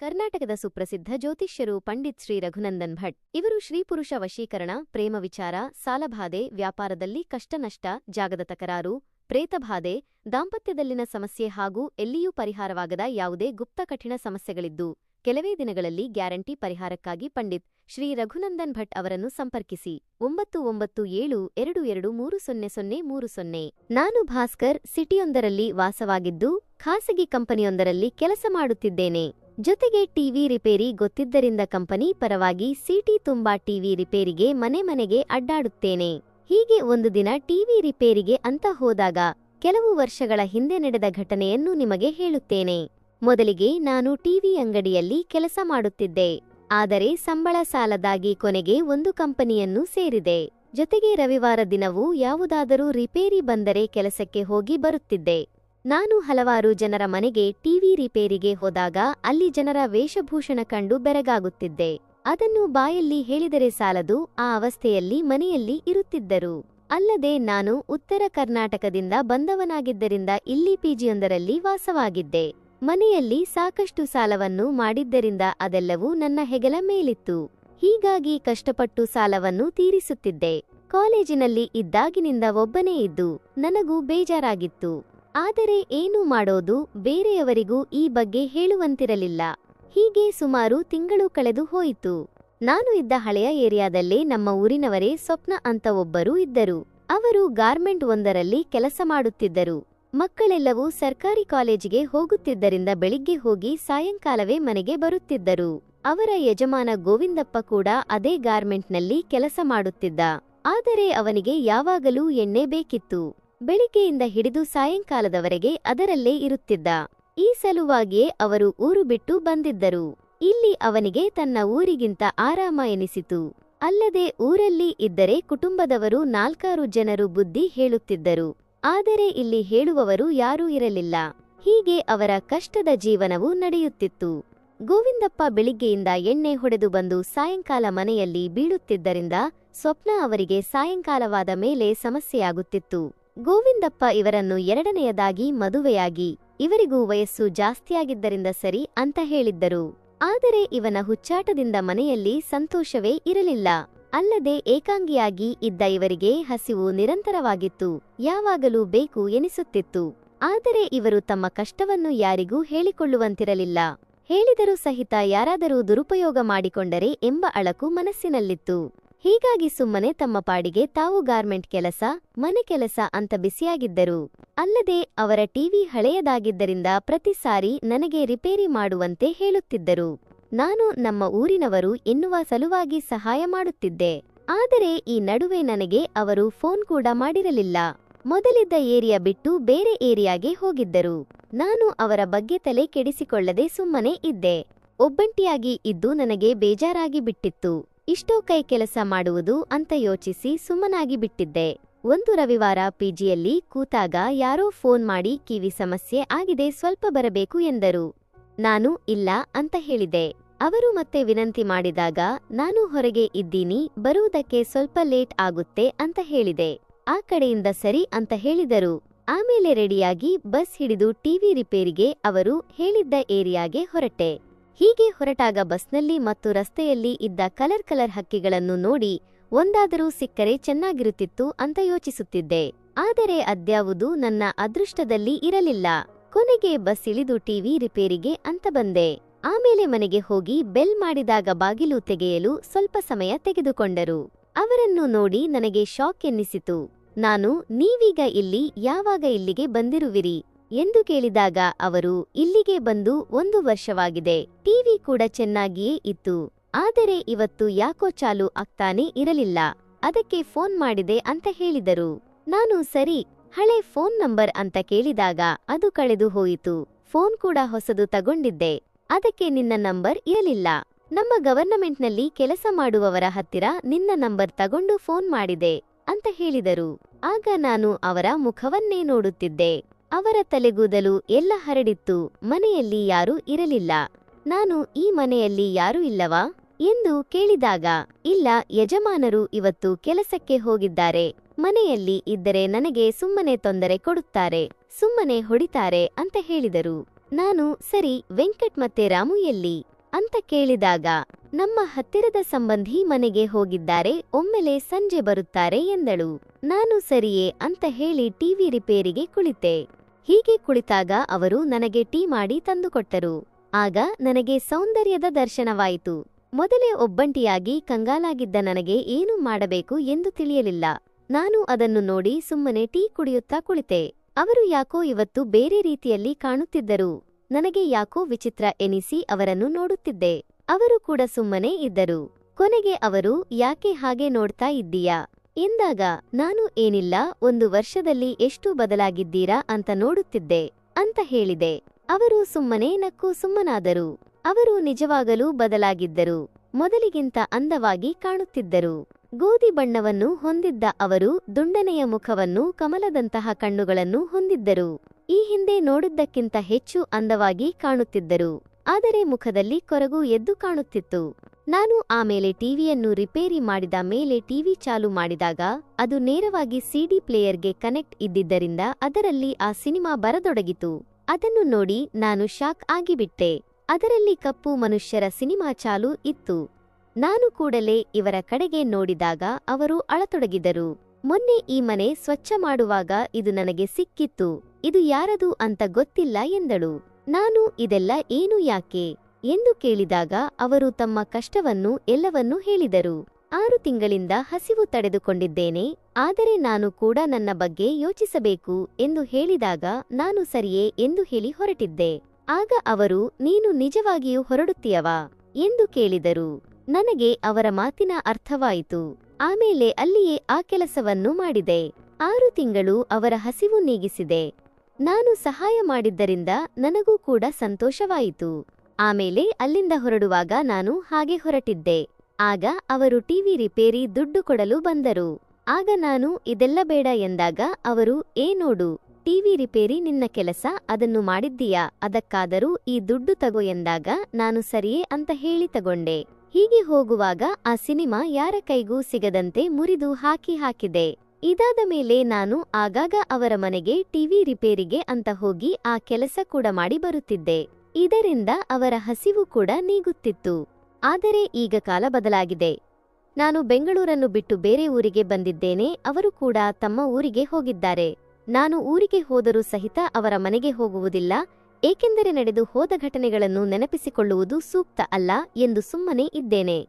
ಕರ್ನಾಟಕದ ಸುಪ್ರಸಿದ್ಧ ಜ್ಯೋತಿಷ್ಯರು ಪಂಡಿತ್ ಶ್ರೀ ರಘುನಂದನ್ ಭಟ್ ಇವರು ಶ್ರೀಪುರುಷ ವಶೀಕರಣ, ಪ್ರೇಮ ವಿಚಾರ, ಸಾಲಬಾಧೆ, ವ್ಯಾಪಾರದಲ್ಲಿ ಕಷ್ಟನಷ್ಟ, ಜಾಗದ ತಕರಾರು, ಪ್ರೇತಬಾಧೆ, ದಾಂಪತ್ಯದಲ್ಲಿನ ಸಮಸ್ಯೆ ಹಾಗೂ ಎಲ್ಲಿಯೂ ಪರಿಹಾರವಾಗದ ಯಾವುದೇ ಗುಪ್ತ ಕಠಿಣ ಸಮಸ್ಯೆಗಳಿದ್ದು ಕೆಲವೇ ದಿನಗಳಲ್ಲಿ ಗ್ಯಾರಂಟಿ ಪರಿಹಾರಕ್ಕಾಗಿ ಪಂಡಿತ್ ಶ್ರೀ ರಘುನಂದನ್ ಭಟ್ ಅವರನ್ನು ಸಂಪರ್ಕಿಸಿ 9972230030. ನಾನು ಭಾಸ್ಕರ್ ಸಿಟಿಯೊಂದರಲ್ಲಿ ವಾಸವಾಗಿದ್ದು ಖಾಸಗಿ ಕಂಪನಿಯೊಂದರಲ್ಲಿ ಕೆಲಸ ಮಾಡುತ್ತಿದ್ದೇನೆ. ಜೊತೆಗೆ ಟಿವಿ ರಿಪೇರಿ ಗೊತ್ತಿದ್ದರಿಂದ ಕಂಪನಿ ಪರವಾಗಿ ಸಿಟಿ ತುಂಬಾ ಟಿವಿ ರಿಪೇರಿಗೆ ಮನೆಗೆ ಅಡ್ಡಾಡುತ್ತೇನೆ. ಹೀಗೆ ಒಂದು ದಿನ ಟಿವಿ ರಿಪೇರಿಗೆ ಅಂತ ಹೋದಾಗ ಕೆಲವು ವರ್ಷಗಳ ಹಿಂದೆ ನಡೆದ ಘಟನೆಯನ್ನು ನಿಮಗೆ ಹೇಳುತ್ತೇನೆ. ಮೊದಲಿಗೆ ನಾನು ಟಿವಿ ಅಂಗಡಿಯಲ್ಲಿ ಕೆಲಸ ಮಾಡುತ್ತಿದ್ದೆ. ಆದರೆ ಸಂಬಳ ಸಾಲದಾಗಿ ಕೊನೆಗೆ ಒಂದು ಕಂಪನಿಯನ್ನು ಸೇರಿದೆ. ಜೊತೆಗೆ ರವಿವಾರ ದಿನವೂ ಯಾವುದಾದರೂ ರಿಪೇರಿ ಬಂದರೆ ಕೆಲಸಕ್ಕೆ ಹೋಗಿ ಬರುತ್ತಿದ್ದೆ. ನಾನು ಹಲವಾರು ಜನರ ಮನೆಗೆ ಟಿವಿ ರಿಪೇರಿಗೆ ಹೋದಾಗ ಅಲ್ಲಿ ಜನರ ವೇಷಭೂಷಣ ಕಂಡು ಬೆರಗಾಗುತ್ತಿದ್ದೆ. ಅದನ್ನು ಬಾಯಲ್ಲಿ ಹೇಳಿದರೆ ಸಾಲದು, ಆ ಅವಸ್ಥೆಯಲ್ಲಿ ಮನೆಯಲ್ಲಿ ಇರುತ್ತಿದ್ದರು. ಅಲ್ಲದೆ ನಾನು ಉತ್ತರ ಕರ್ನಾಟಕದಿಂದ ಬಂದವನಾಗಿದ್ದರಿಂದ ಇಲ್ಲಿ ಪಿಜಿಯೊಂದರಲ್ಲಿ ವಾಸವಾಗಿದ್ದೆ. ಮನೆಯಲ್ಲಿ ಸಾಕಷ್ಟು ಸಾಲವನ್ನು ಮಾಡಿದ್ದರಿಂದ ಅದೆಲ್ಲವೂ ನನ್ನ ಹೆಗಲ ಮೇಲಿತ್ತು. ಹೀಗಾಗಿ ಕಷ್ಟಪಟ್ಟು ಸಾಲವನ್ನು ತೀರಿಸುತ್ತಿದ್ದೆ. ಕಾಲೇಜಿನಲ್ಲಿ ಇದ್ದಾಗಿನಿಂದ ಒಬ್ಬನೇ ಇದ್ದು ನನಗೂ ಬೇಜಾರಾಗಿತ್ತು. ಆದರೆ ಏನು ಮಾಡೋದು, ಬೇರೆಯವರಿಗೂ ಈ ಬಗ್ಗೆ ಹೇಳುವಂತಿರಲಿಲ್ಲ. ಹೀಗೆ ಸುಮಾರು ತಿಂಗಳು ಕಳೆದು ಹೋಯಿತು. ನಾನು ಇದ್ದ ಹಳೆಯ ಏರಿಯಾದಲ್ಲೇ ನಮ್ಮ ಊರಿನವರೇ ಸ್ವಪ್ನ ಅಂತ ಒಬ್ಬರು ಇದ್ದರು. ಅವರು ಗಾರ್ಮೆಂಟ್ ಒಂದರಲ್ಲಿ ಕೆಲಸ ಮಾಡುತ್ತಿದ್ದರು. ಮಕ್ಕಳೆಲ್ಲವೂ ಸರ್ಕಾರಿ ಕಾಲೇಜಿಗೆ ಹೋಗುತ್ತಿದ್ದರಿಂದ ಬೆಳಿಗ್ಗೆ ಹೋಗಿ ಸಾಯಂಕಾಲವೇ ಮನೆಗೆ ಬರುತ್ತಿದ್ದರು. ಅವರ ಯಜಮಾನ ಗೋವಿಂದಪ್ಪ ಕೂಡ ಅದೇ ಗಾರ್ಮೆಂಟ್ನಲ್ಲಿ ಕೆಲಸ ಮಾಡುತ್ತಿದ್ದ. ಆದರೆ ಅವನಿಗೆ ಯಾವಾಗಲೂ ಎಣ್ಣೆ ಬೇಕಿತ್ತು. ಬೆಳಿಗ್ಗೆಯಿಂದ ಹಿಡಿದು ಸಾಯಂಕಾಲದವರೆಗೆ ಅದರಲ್ಲೇ ಇರುತ್ತಿದ್ದ. ಈ ಸಲುವಾಗಿಯೇ ಅವರು ಊರು ಬಿಟ್ಟು ಬಂದಿದ್ದರು. ಇಲ್ಲಿ ಅವನಿಗೆ ತನ್ನ ಊರಿಗಿಂತ ಆರಾಮ ಎನಿಸಿತು. ಅಲ್ಲದೆ ಊರಲ್ಲಿ ಇದ್ದರೆ ಕುಟುಂಬದವರು 4-6 ಜನರು ಬುದ್ಧಿ ಹೇಳುತ್ತಿದ್ದರು. ಆದರೆ ಇಲ್ಲಿ ಹೇಳುವವರು ಯಾರೂ ಇರಲಿಲ್ಲ. ಹೀಗೆ ಅವರ ಕಷ್ಟದ ಜೀವನವೂ ನಡೆಯುತ್ತಿತ್ತು. ಗೋವಿಂದಪ್ಪ ಬೆಳಿಗ್ಗೆಯಿಂದ ಎಣ್ಣೆ ಹೊಡೆದು ಬಂದು ಸಾಯಂಕಾಲ ಮನೆಯಲ್ಲಿ ಬೀಳುತ್ತಿದ್ದರಿಂದ ಸ್ವಪ್ನ ಅವರಿಗೆ ಸಾಯಂಕಾಲವಾದ ಮೇಲೆ ಸಮಸ್ಯೆಯಾಗುತ್ತಿತ್ತು. ಗೋವಿಂದಪ್ಪ ಇವರನ್ನು ಎರಡನೆಯದಾಗಿ ಮದುವೆಯಾಗಿ ಇವರಿಗೂ ವಯಸ್ಸು ಜಾಸ್ತಿಯಾಗಿದ್ದರಿಂದ ಸರಿ ಅಂತ ಹೇಳಿದ್ದರು. ಆದರೆ ಇವನ ಹುಚ್ಚಾಟದಿಂದ ಮನೆಯಲ್ಲಿ ಸಂತೋಷವೇ ಇರಲಿಲ್ಲ. ಅಲ್ಲದೆ ಏಕಾಂಗಿಯಾಗಿ ಇದ್ದ ಇವರಿಗೆ ಹಸಿವು ನಿರಂತರವಾಗಿತ್ತು. ಯಾವಾಗಲೂ ಬೇಕು ಎನಿಸುತ್ತಿತ್ತು. ಆದರೆ ಇವರು ತಮ್ಮ ಕಷ್ಟವನ್ನು ಯಾರಿಗೂ ಹೇಳಿಕೊಳ್ಳುವಂತಿರಲಿಲ್ಲ. ಹೇಳಿದರೂ ಸಹಿತ ಯಾರಾದರೂ ದುರುಪಯೋಗ ಮಾಡಿಕೊಂಡರೆ ಎಂಬ ಅಳಕು ಮನಸ್ಸಿನಲ್ಲಿತ್ತು. ಹೀಗಾಗಿ ಸುಮ್ಮನೆ ತಮ್ಮ ಪಾಡಿಗೆ ತಾವು ಗಾರ್ಮೆಂಟ್ ಕೆಲಸ, ಮನೆ ಕೆಲಸ ಅಂತ ಬಿಸಿಯಾಗಿದ್ದರು. ಅಲ್ಲದೆ ಅವರ ಟಿವಿ ಹಳೆಯದಾಗಿದ್ದರಿಂದ ಪ್ರತಿ ಸಾರಿ ನನಗೆ ರಿಪೇರಿ ಮಾಡುವಂತೆ ಹೇಳುತ್ತಿದ್ದರು. ನಾನು ನಮ್ಮ ಊರಿನವರು ಎನ್ನುವ ಸಲುವಾಗಿ ಸಹಾಯ ಮಾಡುತ್ತಿದ್ದೆ. ಆದರೆ ಈ ನಡುವೆ ನನಗೆ ಅವರು ಫೋನ್ ಕೂಡ ಮಾಡಿರಲಿಲ್ಲ. ಮೊದಲಿದ್ದ ಏರಿಯಾ ಬಿಟ್ಟು ಬೇರೆ ಏರಿಯಾಗೆ ಹೋಗಿದ್ದರು. ನಾನು ಅವರ ಬಗ್ಗೆ ತಲೆ ಕೆಡಿಸಿಕೊಳ್ಳದೆ ಸುಮ್ಮನೆ ಇದ್ದೆ. ಒಬ್ಬಂಟಿಯಾಗಿ ಇದ್ದು ನನಗೆ ಬೇಜಾರಾಗಿ ಬಿಟ್ಟಿತ್ತು. ಇಷ್ಟೋ ಕೈ ಕೆಲಸ ಮಾಡುವುದು ಅಂತ ಯೋಚಿಸಿ ಸುಮ್ಮನಾಗಿ ಬಿಟ್ಟಿದ್ದೆ. ಒಂದು ರವಿವಾರ ಪಿಜಿಯಲ್ಲಿ ಕೂತಾಗ ಯಾರೋ ಫೋನ್ ಮಾಡಿ ಕಿವಿ ಸಮಸ್ಯೆ ಆಗಿದೆ, ಸ್ವಲ್ಪ ಬರಬೇಕು ಎಂದರು. ನಾನು ಇಲ್ಲ ಅಂತ ಹೇಳಿದೆ. ಅವರು ಮತ್ತೆ ವಿನಂತಿ ಮಾಡಿದಾಗ ನಾನು ಹೊರಗೆ ಇದ್ದೀನಿ, ಬರುವುದಕ್ಕೆ ಸ್ವಲ್ಪ ಲೇಟ್ ಆಗುತ್ತೆ ಅಂತ ಹೇಳಿದೆ. ಆ ಕಡೆಯಿಂದ ಸರಿ ಅಂತ ಹೇಳಿದರು. ಆಮೇಲೆ ರೆಡಿಯಾಗಿ ಬಸ್ ಹಿಡಿದು ಟಿವಿ ರಿಪೇರಿಗೆ ಅವರು ಹೇಳಿದ್ದ ಏರಿಯಾಗೆ ಹೊರಟೆ. ಹೀಗೆ ಹೊರಟಾಗ ಬಸ್ನಲ್ಲಿ ಮತ್ತು ರಸ್ತೆಯಲ್ಲಿ ಇದ್ದ ಕಲರ್ ಹಕ್ಕಿಗಳನ್ನು ನೋಡಿ ಒಂದಾದರೂ ಸಿಕ್ಕರೆ ಚೆನ್ನಾಗಿರುತ್ತಿತ್ತು ಅಂತ ಯೋಚಿಸುತ್ತಿದ್ದೆ. ಆದರೆ ಅದ್ಯಾವುದೂ ನನ್ನ ಅದೃಷ್ಟದಲ್ಲಿ ಇರಲಿಲ್ಲ. ಕೊನೆಗೆ ಬಸ್ ಇಳಿದು ಟಿವಿ ರಿಪೇರಿಗೆ ಅಂತ ಬಂದೆ. ಆಮೇಲೆ ಮನೆಗೆ ಹೋಗಿ ಬೆಲ್ ಮಾಡಿದಾಗ ಬಾಗಿಲು ತೆಗೆಯಲು ಸ್ವಲ್ಪ ಸಮಯ ತೆಗೆದುಕೊಂಡರು. ಅವರನ್ನು ನೋಡಿ ನನಗೆ ಶಾಕ್ ಎನ್ನಿಸಿತು. ನಾನು, ನೀವೀಗ ಇಲ್ಲಿ ಯಾವಾಗ ಇಲ್ಲಿಗೆ ಬಂದಿರುವಿರಿ ಎಂದು ಕೇಳಿದಾಗ ಅವರು, ಇಲ್ಲಿಗೆ ಬಂದು 1 ವರ್ಷವಾಗಿದೆ. ಟಿವಿ ಕೂಡ ಚೆನ್ನಾಗಿಯೇ ಇತ್ತು. ಆದರೆ ಇವತ್ತು ಯಾಕೋ ಚಾಲು ಆಗ್ತಾನೆ ಇರಲಿಲ್ಲ. ಅದಕ್ಕೆ ಫೋನ್ ಮಾಡಿದೆ ಅಂತ ಹೇಳಿದರು. ನಾನು ಸರಿ, ಹಳೆ ಫೋನ್ ನಂಬರ್ ಅಂತ ಕೇಳಿದಾಗ ಅದು ಕಳೆದು ಹೋಯಿತು. ಫೋನ್ ಕೂಡ ಹೊಸದು ತಗೊಂಡಿದ್ದೆ. ಅದಕ್ಕೆ ನಿನ್ನ ನಂಬರ್ ಇರಲಿಲ್ಲ. ನಮ್ಮ ಗವರ್ನಮೆಂಟ್ನಲ್ಲಿ ಕೆಲಸ ಮಾಡುವವರ ಹತ್ತಿರ ನಿನ್ನ ನಂಬರ್ ತಗೊಂಡು ಫೋನ್ ಮಾಡಿದೆ ಅಂತ ಹೇಳಿದರು. ಆಗ ನಾನು ಅವರ ಮುಖವನ್ನೇ ನೋಡುತ್ತಿದ್ದೆ. ಅವರ ತಲೆಗೂದಲು ಎಲ್ಲ ಹರಡಿತ್ತು. ಮನೆಯಲ್ಲಿ ಯಾರೂ ಇರಲಿಲ್ಲ. ನಾನು, ಈ ಮನೆಯಲ್ಲಿ ಯಾರೂ ಇಲ್ಲವಾ ಎಂದು ಕೇಳಿದಾಗ, ಇಲ್ಲ, ಯಜಮಾನರು ಇವತ್ತು ಕೆಲಸಕ್ಕೆ ಹೋಗಿದ್ದಾರೆ. ಮನೆಯಲ್ಲಿ ಇದ್ದರೆ ನನಗೆ ಸುಮ್ಮನೆ ತೊಂದರೆ ಕೊಡುತ್ತಾರೆ, ಸುಮ್ಮನೆ ಹೊಡಿತಾರೆ ಅಂತ ಹೇಳಿದರು. ನಾನು, ಸರಿ, ವೆಂಕಟ್ ಮತ್ತೆ ರಾಮು ಎಲ್ಲಿ ಅಂತ ಕೇಳಿದಾಗ, ನಮ್ಮ ಹತ್ತಿರದ ಸಂಬಂಧಿ ಮನೆಗೆ ಹೋಗಿದ್ದಾರೆ, ಒಮ್ಮೆಲೆ ಸಂಜೆ ಬರುತ್ತಾರೆ ಎಂದಳು. ನಾನು ಸರಿಯೇ ಅಂತ ಹೇಳಿ ಟಿವಿ ರಿಪೇರಿಗೆ ಕುಳಿತೆ. ಹೀಗೆ ಕುಳಿತಾಗ ಅವರು ನನಗೆ ಟೀ ಮಾಡಿ ತಂದುಕೊಟ್ಟರು. ಆಗ ನನಗೆ ಸೌಂದರ್ಯದ ದರ್ಶನವಾಯಿತು. ಮೊದಲೇ ಒಬ್ಬಂಟಿಯಾಗಿ ಕಂಗಾಲಾಗಿದ್ದ ನನಗೆ ಏನು ಮಾಡಬೇಕು ಎಂದು ತಿಳಿಯಲಿಲ್ಲ. ನಾನು ಅದನ್ನು ನೋಡಿ ಸುಮ್ಮನೆ ಟೀ ಕುಡಿಯುತ್ತಾ ಕುಳಿತೆ. ಅವರು ಯಾಕೋ ಇವತ್ತು ಬೇರೆ ರೀತಿಯಲ್ಲಿ ಕಾಣುತ್ತಿದ್ದರು. ನನಗೆ ಯಾಕೋ ವಿಚಿತ್ರ ಎನಿಸಿ ಅವರನ್ನು ನೋಡುತ್ತಿದ್ದೆ. ಅವರು ಕೂಡ ಸುಮ್ಮನೆ ಇದ್ದರು. ಕೊನೆಗೆ ಅವರು, ಯಾಕೆ ಹಾಗೆ ನೋಡ್ತಾ ಇದ್ದೀಯಾ ಎಂದಾಗ, ನಾನು ಏನಿಲ್ಲ, 1 ವರ್ಷದಲ್ಲಿ ಎಷ್ಟು ಬದಲಾಗಿದ್ದೀರಾ ಅಂತ ನೋಡುತ್ತಿದ್ದೆ ಅಂತ ಹೇಳಿದೆ. ಅವರು ಸುಮ್ಮನೆ ನಕ್ಕು ಸುಮ್ಮನಾದರು. ಅವರು ನಿಜವಾಗಲೂ ಬದಲಾಗಿದ್ದರು. ಮೊದಲಿಗಿಂತ ಅಂದವಾಗಿ ಕಾಣುತ್ತಿದ್ದರು. ಗೋಧಿ ಬಣ್ಣವನ್ನು ಹೊಂದಿದ್ದ ಅವರು ದುಂಡನೆಯ ಮುಖವನ್ನು, ಕಮಲದಂತಹ ಕಣ್ಣುಗಳನ್ನು ಹೊಂದಿದ್ದರು. ಈ ಹಿಂದೆ ನೋಡಿದ್ದಕ್ಕಿಂತ ಹೆಚ್ಚು ಅಂದವಾಗಿ ಕಾಣುತ್ತಿದ್ದರು. ಆದರೆ ಮುಖದಲ್ಲಿ ಕೊರಗು ಎದ್ದು ಕಾಣುತ್ತಿತ್ತು. ನಾನು ಆಮೇಲೆ ಟಿವಿಯನ್ನು ರಿಪೇರಿ ಮಾಡಿದ ಮೇಲೆ ಟಿವಿ ಚಾಲು ಮಾಡಿದಾಗ ಅದು ನೇರವಾಗಿ ಸಿಡಿ ಪ್ಲೇಯರ್ಗೆ ಕನೆಕ್ಟ್ ಇದ್ದಿದ್ದರಿಂದ ಅದರಲ್ಲಿ ಆ ಸಿನಿಮಾ ಬರತೊಡಗಿತು. ಅದನ್ನು ನೋಡಿ ನಾನು ಶಾಕ್ ಆಗಿಬಿಟ್ಟೆ. ಅದರಲ್ಲಿ ಕಪ್ಪು ಮನುಷ್ಯರ ಸಿನಿಮಾ ಚಾಲು ಇತ್ತು. ನಾನು ಕೂಡಲೇ ಇವರ ಕಡೆಗೆ ನೋಡಿದಾಗ ಅವರು ಅಳತೊಡಗಿದರು. ಮೊನ್ನೆ ಈ ಮನೆ ಸ್ವಚ್ಛ ಮಾಡುವಾಗ ಇದು ನನಗೆ ಸಿಕ್ಕಿತ್ತು, ಇದು ಯಾರದು ಅಂತ ಗೊತ್ತಿಲ್ಲ ಎಂದಳು. ನಾನು, ಇದೆಲ್ಲ ಏನು ಯಾಕೆ ಎಂದು ಕೇಳಿದಾಗ ಅವರು ತಮ್ಮ ಕಷ್ಟವನ್ನು ಎಲ್ಲವನ್ನೂ ಹೇಳಿದರು. 6 ತಿಂಗಳಿಂದ ಹಸಿವು ತಡೆದುಕೊಂಡಿದ್ದೇನೆ, ಆದರೆ ನಾನು ಕೂಡ ನನ್ನ ಬಗ್ಗೆ ಯೋಚಿಸಬೇಕು ಎಂದು ಹೇಳಿದಾಗ ನಾನು ಸರಿಯೇ ಎಂದು ಹೇಳಿ ಹೊರಟಿದ್ದೆ. ಆಗ ಅವರು, ನೀನು ನಿಜವಾಗಿಯೂ ಹೊರಡುತ್ತೀಯವಾ ಎಂದು ಕೇಳಿದರು. ನನಗೆ ಅವರ ಮಾತಿನ ಅರ್ಥವಾಯಿತು. ಆಮೇಲೆ ಅಲ್ಲಿಯೇ ಆ ಕೆಲಸವನ್ನು ಮಾಡಿದೆ. 6 ತಿಂಗಳು ಅವರ ಹಸಿವು ನೀಗಿಸಿದೆ. ನಾನು ಸಹಾಯ ಮಾಡಿದ್ದರಿಂದ ನನಗೂ ಕೂಡ ಸಂತೋಷವಾಯಿತು. ಆಮೇಲೆ ಅಲ್ಲಿಂದ ಹೊರಡುವಾಗ ನಾನು ಹಾಗೆ ಹೊರಟಿದ್ದೆ. ಆಗ ಅವರು ಟಿವಿ ರಿಪೇರಿ ದುಡ್ಡು ಕೊಡಲು ಬಂದರು. ಆಗ ನಾನು ಇದೆಲ್ಲ ಬೇಡ ಎಂದಾಗ ಅವರು, ನೋಡು, ಟಿವಿ ರಿಪೇರಿ ನಿನ್ನ ಕೆಲಸ, ಅದನ್ನು ಮಾಡಿದ್ದೀಯಾ, ಅದಕ್ಕಾದರೂ ಈ ದುಡ್ಡು ತಗೋ ಎಂದಾಗ ನಾನು ಸರಿಯೇ ಅಂತ ಹೇಳಿ ತಗೊಂಡೆ. ಹೀಗೆ ಹೋಗುವಾಗ ಆ ಸಿನಿಮಾ ಯಾರ ಕೈಗೂ ಸಿಗದಂತೆ ಮುರಿದು ಹಾಕಿದೆ. ಇದಾದ ಮೇಲೆ ನಾನು ಆಗಾಗ ಅವರ ಮನೆಗೆ ಟಿವಿ ರಿಪೇರಿಗೆ ಅಂತ ಹೋಗಿ ಆ ಕೆಲಸ ಕೂಡ ಮಾಡಿ ಬರುತ್ತಿದ್ದೆ. ಇದರಿಂದ ಅವರ ಹಸಿವು ಕೂಡ ನೀಗುತ್ತಿತ್ತು. ಆದರೆ ಈಗ ಕಾಲ ಬದಲಾಗಿದೆ. ನಾನು ಬೆಂಗಳೂರನ್ನು ಬಿಟ್ಟು ಬೇರೆ ಊರಿಗೆ ಬಂದಿದ್ದೇನೆ. ಅವರು ಕೂಡ ತಮ್ಮ ಊರಿಗೆ ಹೋಗಿದ್ದಾರೆ. ನಾನು ಊರಿಗೆ ಹೋದರೂ ಸಹಿತ ಅವರ ಮನೆಗೆ ಹೋಗುವುದಿಲ್ಲ, ಏಕೆಂದರೆ ನಡೆದು ಹೋದ ಘಟನೆಗಳನ್ನು ನೆನಪಿಸಿಕೊಳ್ಳುವುದು ಸೂಕ್ತ ಅಲ್ಲ ಎಂದು ಸುಮ್ಮನೆ ಇದ್ದೇನೆ.